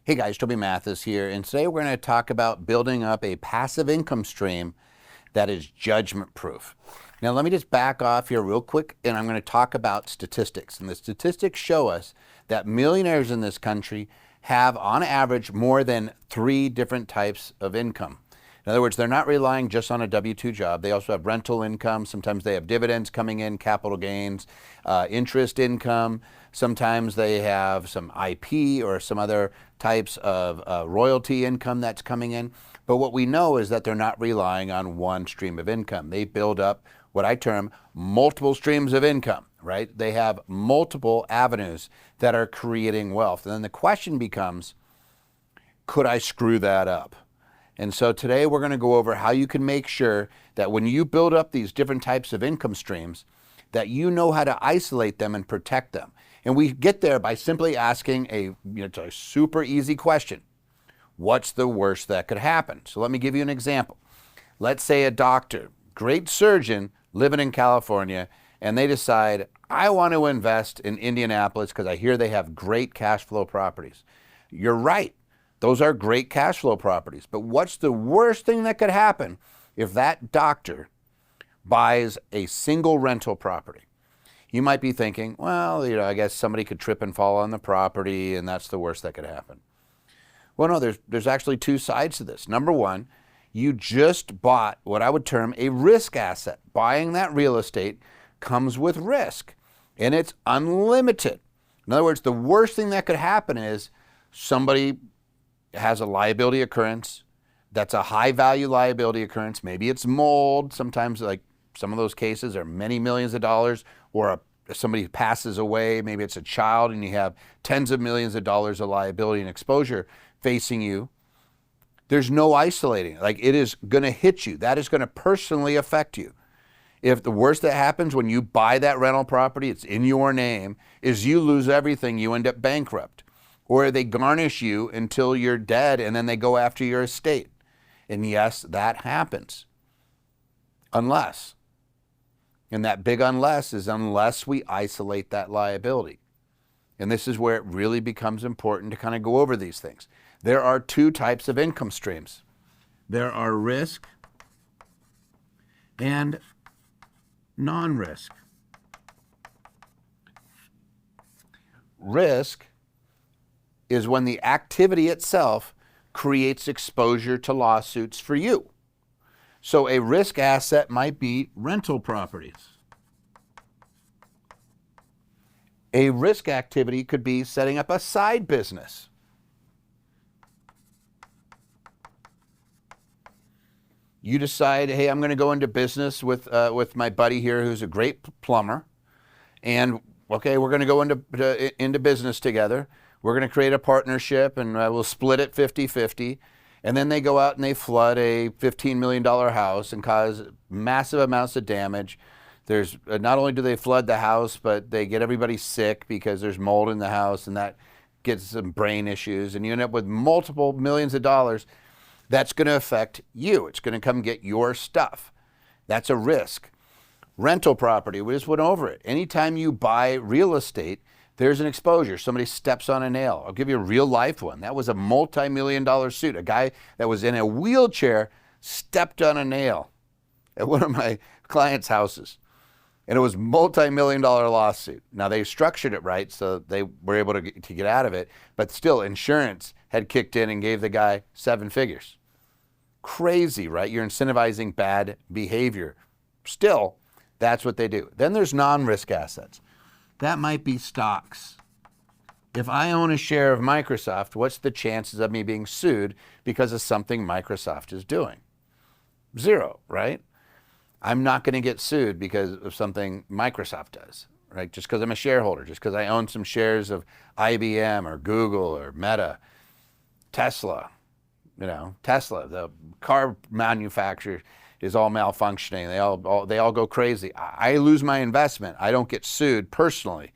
Hey guys, Toby Mathis here, and today we're going to talk about building up a passive income stream that is judgment proof. Now let me just back off here real quick, and I'm going to talk about statistics. And the statistics show us that millionaires in this country have on average more than 3 different types of income. In other words, they're not relying just on a W-2 job. They also have rental income. Sometimes they have dividends coming in, capital gains, interest income. Sometimes they have some IP or some other types of royalty income that's coming in. But what we know is that they're not relying on one stream of income. They build up what I term multiple streams of income, right? They have multiple avenues that are creating wealth. And then the question becomes, could I screw that up? And so today we're going to go over how you can make sure that when you build up these different types of income streams, that you know how to isolate them and protect them. And we get there by simply asking a super easy question. What's the worst that could happen? So let me give you an example. Let's say a doctor, great surgeon, living in California, and they decide, I want to invest in Indianapolis because I hear they have great cash flow properties. You're right. Those are great cash flow properties. But what's the worst thing that could happen if that doctor buys a single rental property? You might be thinking, well, I guess somebody could trip and fall on the property, and that's the worst that could happen. Well, no, there's actually 2 sides to this. Number one, you just bought what I would term a risk asset. Buying that real estate comes with risk, and it's unlimited. In other words, the worst thing that could happen is somebody has a liability occurrence that's a high value liability occurrence. Maybe it's mold. Sometimes, like some of those cases are many millions of dollars, or somebody passes away. Maybe it's a child and you have tens of millions of dollars of liability and exposure facing you. There's no isolating. Like, it is going to hit you. That is going to personally affect you. If the worst that happens when you buy that rental property, it's in your name, is you lose everything, you end up bankrupt. Or they garnish you until you're dead and then they go after your estate. And yes, that happens. Unless. And that big unless is unless we isolate that liability. And this is where it really becomes important to kind of go over these things. There are 2 types of income streams. There are risk and non-risk. Risk is when the activity itself creates exposure to lawsuits for you. So a risk asset might be rental properties. A risk activity could be setting up a side business. You decide, hey, I'm going to go into business with my buddy here who's a great plumber. And okay, we're going to go into business together. We're going to create a partnership and we'll split it 50-50. And then they go out and they flood a $15 million house and cause massive amounts of damage. There's not only do they flood the house, but they get everybody sick because there's mold in the house, and that gets some brain issues. And you end up with multiple millions of dollars. That's going to affect you. It's going to come get your stuff. That's a risk. Rental property, we just went over it. Anytime you buy real estate, there's an exposure. Somebody steps on a nail. I'll give you a real life one. That was a multi-million-dollar suit. A guy that was in a wheelchair stepped on a nail at one of my clients' houses. And it was a multi-million-dollar lawsuit. Now, they structured it right, so they were able to get out of it. But still, insurance had kicked in and gave the guy 7 figures. Crazy, right? You're incentivizing bad behavior. Still, that's what they do. Then there's non-risk assets. That might be stocks. If I own a share of Microsoft, what's the chances of me being sued because of something Microsoft is doing? 0, right? I'm not going to get sued because of something Microsoft does, right? Just because I'm a shareholder, just because I own some shares of IBM or Google or Meta, Tesla. Tesla, the car manufacturer, is all malfunctioning. They all go crazy. I lose my investment. I don't get sued personally.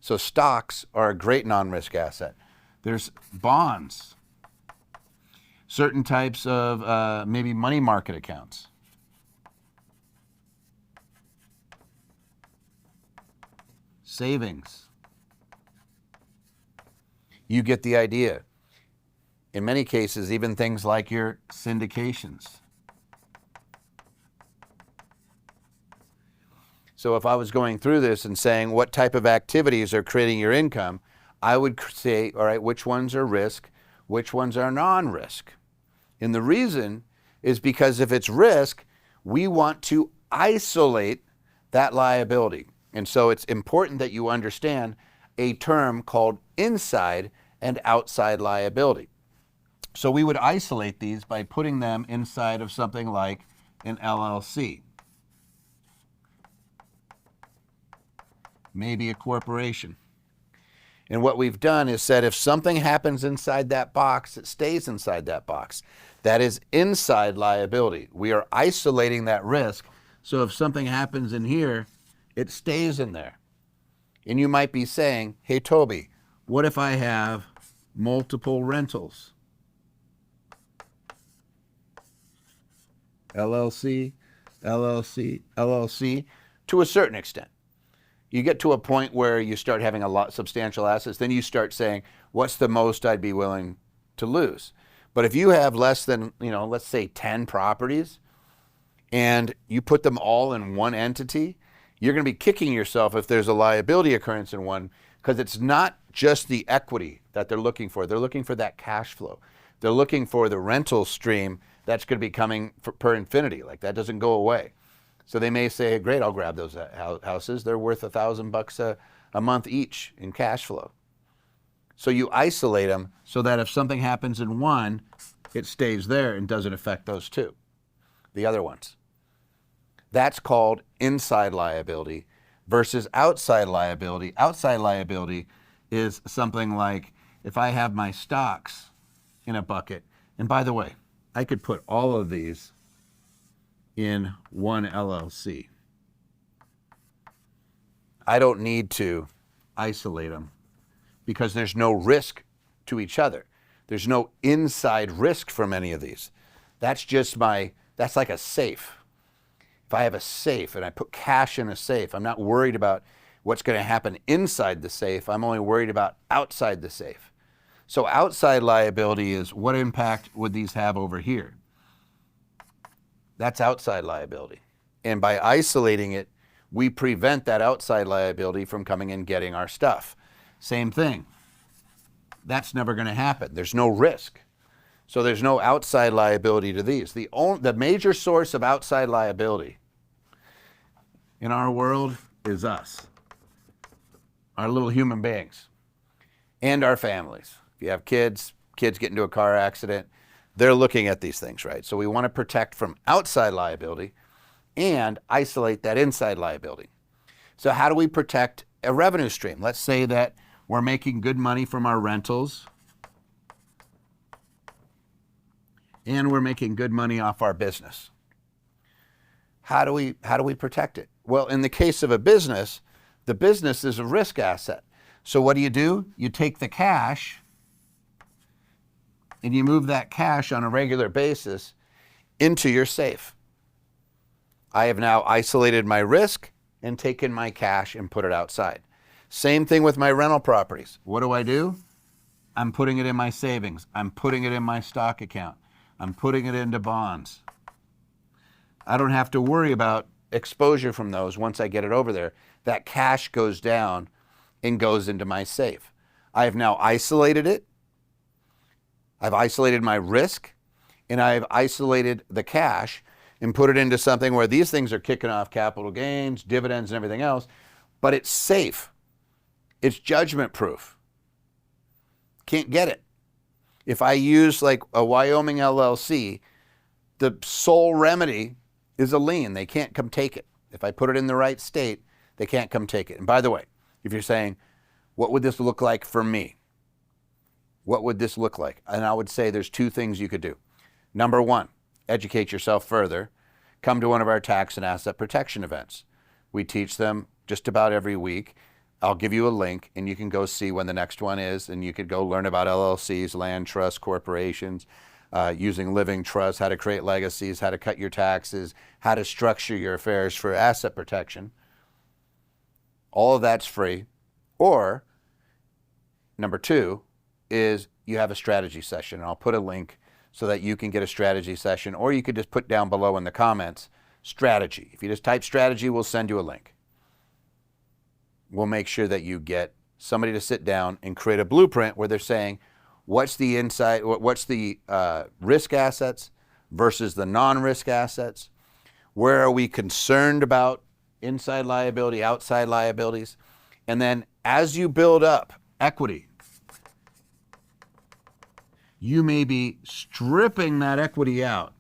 So stocks are a great non-risk asset. There's bonds, certain types of maybe money market accounts. Savings. You get the idea. in many cases, even things like your syndications. So if I was going through this and saying what type of activities are creating your income, I would say, all right, which ones are risk, which ones are non-risk. And the reason is because if it's risk, we want to isolate that liability. And so it's important that you understand a term called inside and outside liability. So we would isolate these by putting them inside of something like an LLC, maybe a corporation. And what we've done is said if something happens inside that box, it stays inside that box. That is inside liability. We are isolating that risk. So if something happens in here, it stays in there. And you might be saying, hey, Toby, what if I have multiple rentals? LLC, LLC, LLC, to a certain extent. You get to a point where you start having a lot substantial assets, then you start saying, what's the most I'd be willing to lose? But if you have less than, let's say 10 properties and you put them all in one entity, you're going to be kicking yourself if there's a liability occurrence in one, because it's not just the equity that they're looking for. They're looking for that cash flow. They're looking for the rental stream that's going to be coming per infinity. Like that doesn't go away. So they may say, great, I'll grab those houses. They're worth $1,000 a month each in cash flow. So you isolate them so that if something happens in one, it stays there and doesn't affect those two, the other ones. That's called inside liability versus outside liability. Outside liability is something like if I have my stocks in a bucket, and by the way, I could put all of these in one LLC. I don't need to isolate them because there's no risk to each other. There's no inside risk from any of these. That's like a safe. If I have a safe and I put cash in a safe, I'm not worried about what's going to happen inside the safe. I'm only worried about outside the safe. So outside liability is what impact would these have over here? That's outside liability. And by isolating it, we prevent that outside liability from coming and getting our stuff. Same thing. That's never going to happen. There's no risk. So there's no outside liability to these. The major source of outside liability in our world is us, our little human beings, and our families. If you have kids get into a car accident, they're looking at these things, right? So we want to protect from outside liability and isolate that inside liability. So how do we protect a revenue stream? Let's say that we're making good money from our rentals and we're making good money off our business. How do we protect it? Well, in the case of a business, the business is a risk asset. So what do? You take the cash and you move that cash on a regular basis into your safe. I have now isolated my risk and taken my cash and put it outside. Same thing with my rental properties. What do? I'm putting it in my savings. I'm putting it in my stock account. I'm putting it into bonds. I don't have to worry about exposure from those once I get it over there. That cash goes down and goes into my safe. I have now isolated it. I've isolated my risk, and I've isolated the cash and put it into something where these things are kicking off capital gains, dividends, and everything else, but it's safe. It's judgment proof. Can't get it. If I use like a Wyoming LLC, the sole remedy is a lien. They can't come take it. If I put it in the right state, they can't come take it. And by the way, if you're saying, what would this look like for me? What would this look like? And I would say there's two things you could do. Number one, educate yourself further. Come to one of our tax and asset protection events. We teach them just about every week. I'll give you a link and you can go see when the next one is, and you could go learn about LLCs, land trusts, corporations, using living trusts, how to create legacies, how to cut your taxes, how to structure your affairs for asset protection. All of that's free. Or number two is you have a strategy session. And I'll put a link so that you can get a strategy session, or you could just put down below in the comments, strategy. If you just type strategy, we'll send you a link. We'll make sure that you get somebody to sit down and create a blueprint where they're saying, what's the risk assets versus the non-risk assets? Where are we concerned about inside liability, outside liabilities? And then as you build up equity, you may be stripping that equity out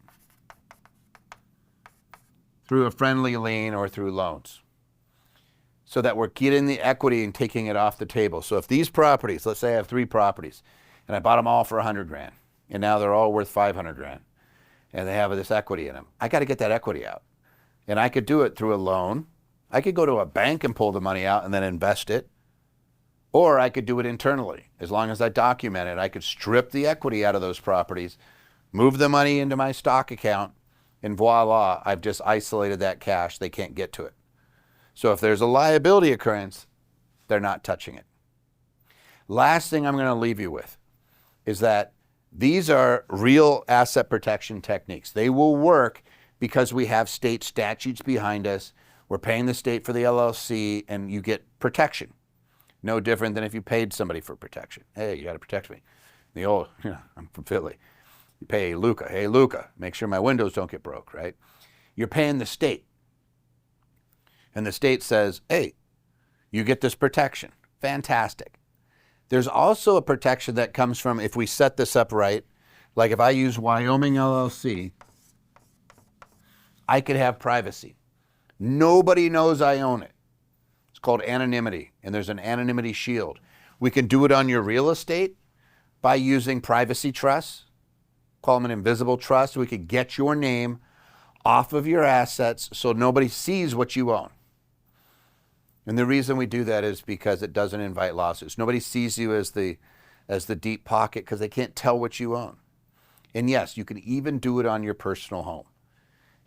through a friendly lien or through loans, so that we're getting the equity and taking it off the table. So if these properties, let's say I have 3 properties, and I bought them all for 100 grand, and now they're all worth 500 grand, and they have this equity in them, I got to get that equity out. And I could do it through a loan. I could go to a bank and pull the money out and then invest it. Or I could do it internally. As long as I document it, I could strip the equity out of those properties, move the money into my stock account, and voila, I've just isolated that cash. They can't get to it. So if there's a liability occurrence, they're not touching it. Last thing I'm going to leave you with is that these are real asset protection techniques. They will work because we have state statutes behind us. We're paying the state for the LLC, and you get protection. No different than if you paid somebody for protection. Hey, you got to protect me. The old, I'm from Philly. You pay Luca. Hey, Luca, make sure my windows don't get broke, right? You're paying the state. And the state says, hey, you get this protection. Fantastic. There's also a protection that comes from, if we set this up right, like if I use Wyoming LLC, I could have privacy. Nobody knows I own it. It's called anonymity, and there's an anonymity shield. We can do it on your real estate by using privacy trusts. Call them an invisible trust. We could get your name off of your assets so nobody sees what you own. And the reason we do that is because it doesn't invite lawsuits. Nobody sees you as the deep pocket because they can't tell what you own. And yes, you can even do it on your personal home.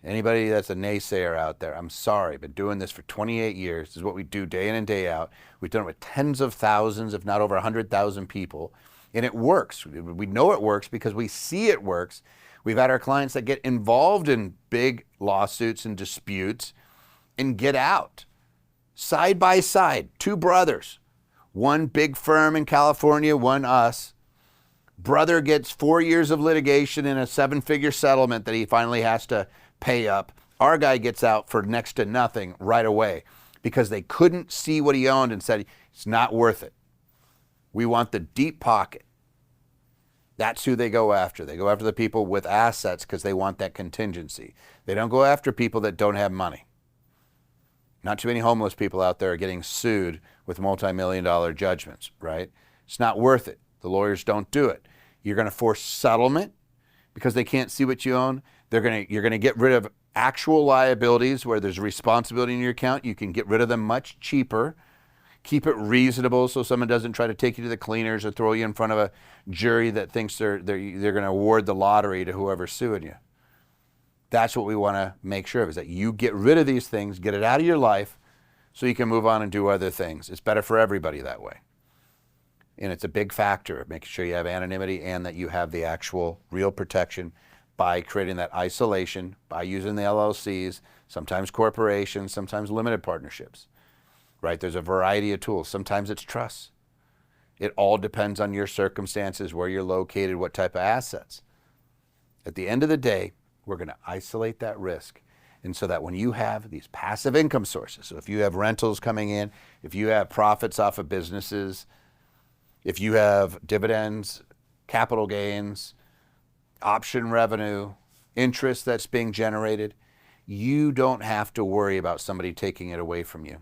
Anybody that's a naysayer out there, I'm sorry, but doing this for 28 years, this is what we do day in and day out. We've done it with tens of thousands, if not over 100,000 people, and it works. We know it works because we see it works. We've had our clients that get involved in big lawsuits and disputes and get out. Side by side, 2 brothers, one big firm in California, one us. Brother gets 4 years of litigation and a 7-figure settlement that he finally has to pay up. Our guy gets out for next to nothing right away because they couldn't see what he owned and said, it's not worth it. We want the deep pocket. That's who they go after. They go after the people with assets because they want that contingency. They don't go after people that don't have money. Not too many homeless people out there are getting sued with multi-million-dollar judgments, right? It's not worth it. The lawyers don't do it. You're going to force settlement because they can't see what you own. You're going to get rid of actual liabilities where there's a responsibility in your account. You can get rid of them much cheaper. Keep it reasonable so someone doesn't try to take you to the cleaners or throw you in front of a jury that thinks they're going to award the lottery to whoever's suing you. That's what we want to make sure of, is that you get rid of these things, get it out of your life so you can move on and do other things. It's better for everybody that way. And it's a big factor, making sure you have anonymity and that you have the actual real protection by creating that isolation, by using the LLCs, sometimes corporations, sometimes limited partnerships, right? There's a variety of tools. Sometimes it's trusts. It all depends on your circumstances, where you're located, what type of assets. At the end of the day, we're going to isolate that risk. And so that when you have these passive income sources, so if you have rentals coming in, if you have profits off of businesses, if you have dividends, capital gains, option revenue, interest that's being generated, you don't have to worry about somebody taking it away from you.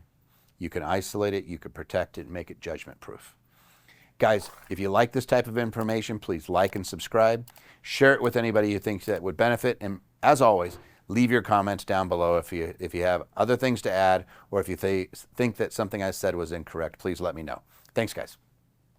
You can isolate it, you can protect it, and make it judgment proof. Guys, if you like this type of information, please like and subscribe. Share it with anybody you think that would benefit. And as always, leave your comments down below if you have other things to add, or if you think that something I said was incorrect. Please let me know. Thanks, guys.